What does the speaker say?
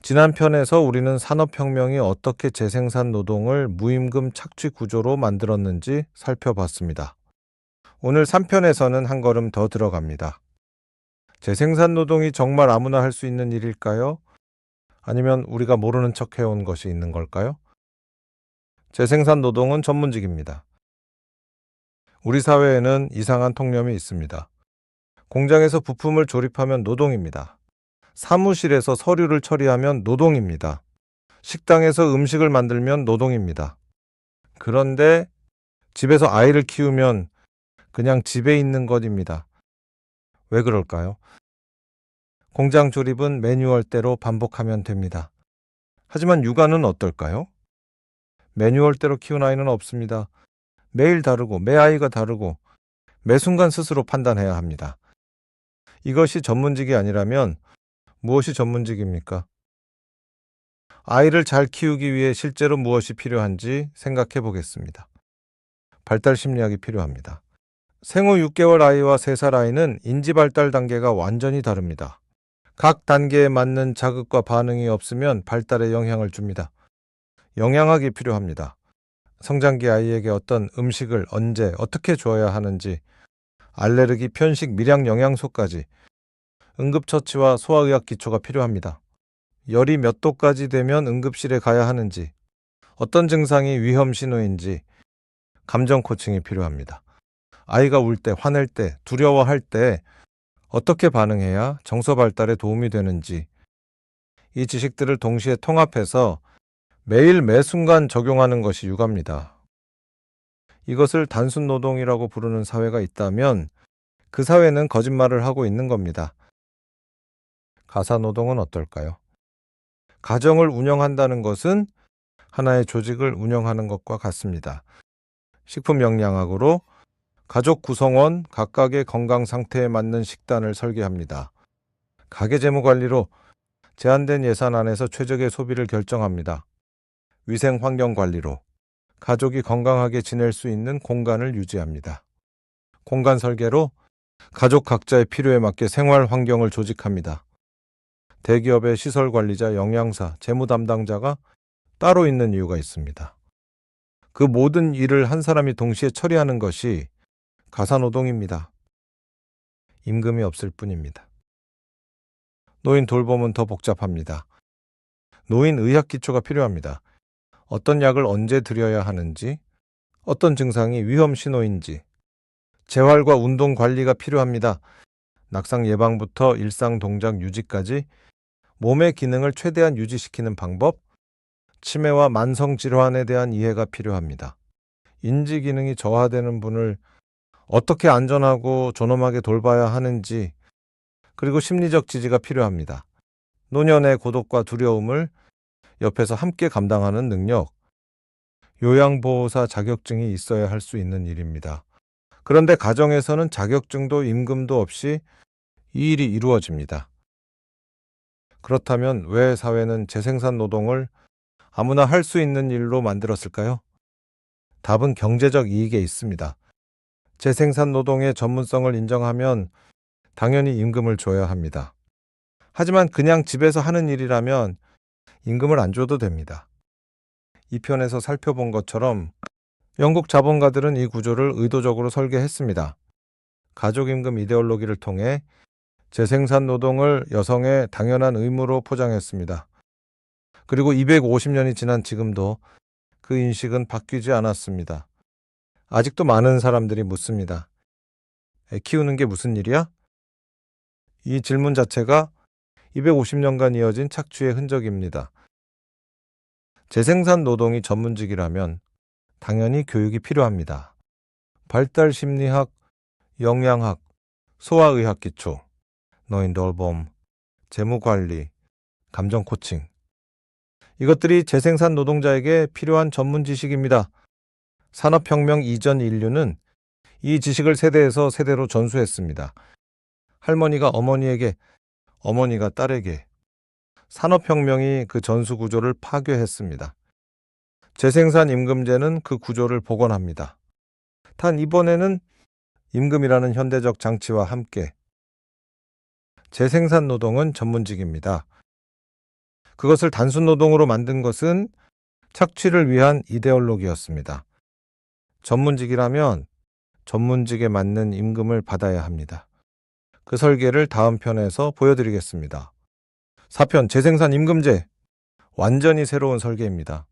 지난 편에서 우리는 산업혁명이 어떻게 재생산 노동을 무임금 착취 구조로 만들었는지 살펴봤습니다. 오늘 3편에서는 한 걸음 더 들어갑니다. 재생산 노동이 정말 아무나 할 수 있는 일일까요? 아니면 우리가 모르는 척 해온 것이 있는 걸까요? 재생산 노동은 전문직입니다. 우리 사회에는 이상한 통념이 있습니다. 공장에서 부품을 조립하면 노동입니다. 사무실에서 서류를 처리하면 노동입니다. 식당에서 음식을 만들면 노동입니다. 그런데 집에서 아이를 키우면 그냥 집에 있는 것입니다. 왜 그럴까요? 공장 조립은 매뉴얼대로 반복하면 됩니다. 하지만 육아는 어떨까요? 매뉴얼대로 키운 아이는 없습니다. 매일 다르고 매 아이가 다르고 매 순간 스스로 판단해야 합니다. 이것이 전문직이 아니라면 무엇이 전문직입니까? 아이를 잘 키우기 위해 실제로 무엇이 필요한지 생각해 보겠습니다. 발달 심리학이 필요합니다. 생후 6개월 아이와 3살 아이는 인지 발달 단계가 완전히 다릅니다. 각 단계에 맞는 자극과 반응이 없으면 발달에 영향을 줍니다. 영양학이 필요합니다. 성장기 아이에게 어떤 음식을 언제 어떻게 줘야 하는지, 알레르기, 편식, 미량 영양소까지 응급처치와 소아의학 기초가 필요합니다. 열이 몇 도까지 되면 응급실에 가야 하는지, 어떤 증상이 위험 신호인지, 감정 코칭이 필요합니다. 아이가 울 때, 화낼 때, 두려워할 때 어떻게 반응해야 정서 발달에 도움이 되는지, 이 지식들을 동시에 통합해서 매일 매 순간 적용하는 것이 육아입니다. 이것을 단순 노동이라고 부르는 사회가 있다면 그 사회는 거짓말을 하고 있는 겁니다. 가사 노동은 어떨까요? 가정을 운영한다는 것은 하나의 조직을 운영하는 것과 같습니다. 식품 영양학으로 가족 구성원 각각의 건강 상태에 맞는 식단을 설계합니다. 가계 재무 관리로 제한된 예산 안에서 최적의 소비를 결정합니다. 위생 환경 관리로 가족이 건강하게 지낼 수 있는 공간을 유지합니다. 공간 설계로 가족 각자의 필요에 맞게 생활 환경을 조직합니다. 대기업의 시설 관리자, 영양사, 재무 담당자가 따로 있는 이유가 있습니다. 그 모든 일을 한 사람이 동시에 처리하는 것이 가사노동입니다. 임금이 없을 뿐입니다. 노인 돌봄은 더 복잡합니다. 노인 의학 기초가 필요합니다. 어떤 약을 언제 드려야 하는지, 어떤 증상이 위험 신호인지, 재활과 운동 관리가 필요합니다. 낙상 예방부터 일상 동작 유지까지 몸의 기능을 최대한 유지시키는 방법, 치매와 만성 질환에 대한 이해가 필요합니다. 인지 기능이 저하되는 분을 어떻게 안전하고 존엄하게 돌봐야 하는지, 그리고 심리적 지지가 필요합니다. 노년의 고독과 두려움을 옆에서 함께 감당하는 능력, 요양보호사 자격증이 있어야 할 수 있는 일입니다. 그런데 가정에서는 자격증도 임금도 없이 이 일이 이루어집니다. 그렇다면 왜 사회는 재생산 노동을 아무나 할 수 있는 일로 만들었을까요? 답은 경제적 이익에 있습니다. 재생산 노동의 전문성을 인정하면 당연히 임금을 줘야 합니다. 하지만 그냥 집에서 하는 일이라면 임금을 안 줘도 됩니다. 이 편에서 살펴본 것처럼 영국 자본가들은 이 구조를 의도적으로 설계했습니다. 가족임금 이데올로기를 통해 재생산 노동을 여성의 당연한 의무로 포장했습니다. 그리고 250년이 지난 지금도 그 인식은 바뀌지 않았습니다. 아직도 많은 사람들이 묻습니다. 애 키우는 게 무슨 일이야? 이 질문 자체가 250년간 이어진 착취의 흔적입니다. 재생산 노동이 전문직이라면 당연히 교육이 필요합니다. 발달 심리학, 영양학, 소아의학 기초, 노인 돌봄, 재무관리, 감정 코칭. 이것들이 재생산 노동자에게 필요한 전문 지식입니다. 산업혁명 이전 인류는 이 지식을 세대에서 세대로 전수했습니다. 할머니가 어머니에게, 어머니가 딸에게. 산업혁명이 그 전수 구조를 파괴했습니다. 재생산 임금제는 그 구조를 복원합니다. 단 이번에는 임금이라는 현대적 장치와 함께 재생산 노동은 전문직입니다. 그것을 단순 노동으로 만든 것은 착취를 위한 이데올로기였습니다. 전문직이라면 전문직에 맞는 임금을 받아야 합니다. 그 설계를 다음 편에서 보여드리겠습니다. 4편 재생산 임금제, 완전히 새로운 설계입니다.